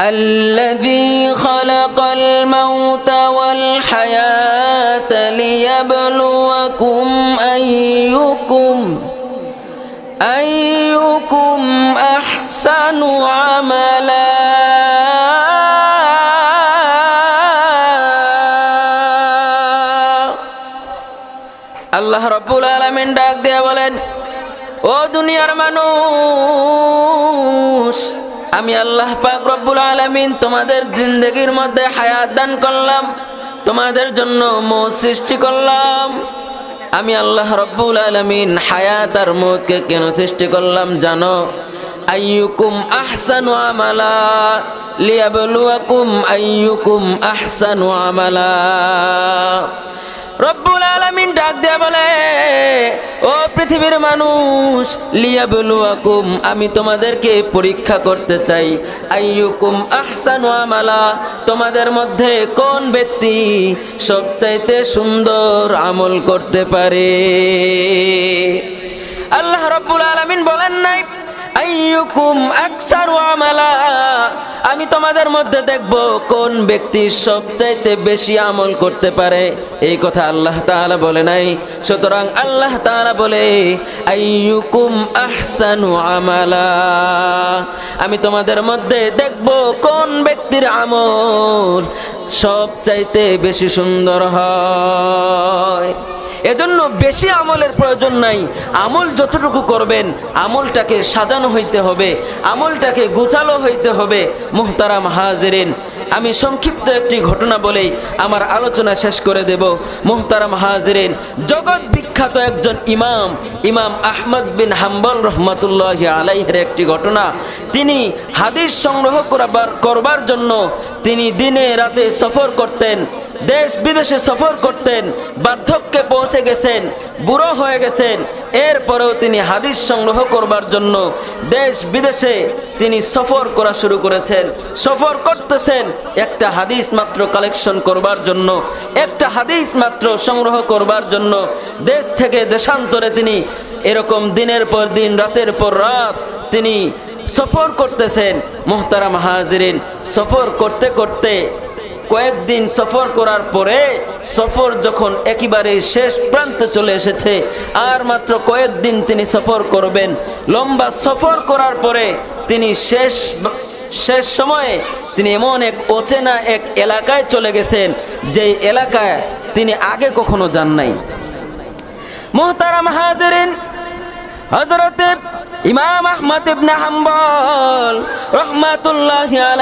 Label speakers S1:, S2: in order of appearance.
S1: الذي خلق الموت والحياة ليبلوكم أيكم أحسن عملا আল্লাহ রাব্বুল আলামিন ডাক দিয়ে বলেন, ও দুনিয়ার মানুষ, আমি আল্লাহ পাক রব্বুল আলামিন তোমাদের জিন্দেগির মধ্যে হায়াত দান করলাম, তোমাদের জন্য মৌত সৃষ্টি করলাম। আমি আল্লাহ রাব্বুল আলামিন হায়াত আর মৌতকে কেন সৃষ্টি করলাম জানো? আইয়ুকুম আহসানু আমালা, লিয়াবলুয়াকুম আইয়ুকুম আহসানু আমালা। রব্বুল আলামিন ডাক দিয়ে বলে, ও পৃথিবীর মানুষ, লিয়াবলুয়াকুম, আমি তোমাদেরকে পরীক্ষা করতে চাই, আইয়ুকুম আহসানু আমালা, তোমাদের মধ্যে কোন ব্যক্তি সবচাইতে সুন্দর আমল করতে পারে। আল্লাহ রব্বুল আলামিন বলেন নাই আইয়ুকুম আকসারু আমালা, আমি তোমাদের মধ্যে দেখব কোন ব্যক্তি সবচাইতে বেশি আমল করতে পারে, এই কথা আল্লাহ তাআলা বলে নাই। সুতরাং আল্লাহ তাআলা বলে আইয়ুকুম আহসানু আমালা, আমি তোমাদের মধ্যে দেখব কোন ব্যক্তির আমল সবচাইতে বেশি সুন্দর হয়। এজন্য বেশি আমলের প্রয়োজন নাই, আমল যতটুকু করবেন আমলটাকে সাজানো হইতে হবে, আমলটাকে গোছালো হইতে হবে। মুহতারাম হাজিরিন, আমি সংক্ষিপ্ত একটি ঘটনা বলেই আমার আলোচনা শেষ করে দেব। মুহতারাম হাজিরিন, জগৎ বিখ্যাত একজন ইমাম আহমদ বিন হাম্বল রহমাতুল্লাহি আলাইহির একটি ঘটনা। তিনি হাদিস সংগ্রহ করবার জন্য তিনি দিনে রাতে সফর করতেন, দেশ বিদেশে সফর করতেন, বার্ধক্যে পৌঁছে গেছেন, বুড়ো হয়ে গেছেন, এরপরেও তিনি হাদিস সংগ্রহ করবার জন্য দেশ বিদেশে তিনি সফর করা শুরু করেছেন। সফর করতেছেন একটা হাদিস মাত্র কালেকশন করবার জন্য, একটা হাদিস মাত্র সংগ্রহ করবার জন্য। দেশ থেকে দেশান্তরে তিনি এরকম দিনের পর দিন, রাতের পর রাত তিনি সফর করতেছেন। মুহতারাম হাজিরিন, সফর করতে করতে কয়েকদিন সফর করার পরে সফর যখন একেবারে শেষ প্রান্তে চলে এসেছে, আর মাত্র কয়েকদিন তিনি সফর করবেন। লম্বা সফর করার পরে তিনি শেষ সময়ে তিনি এমন এক অচেনা এক এলাকায় চলে গেছেন, যে এলাকায় তিনি আগে কখনো যান নাই। মুহতারাম হাজিরিন, হযরত ইমাম আহমদ ইবনে হাম্বল রাহমাতুল্লাহি আলাইহি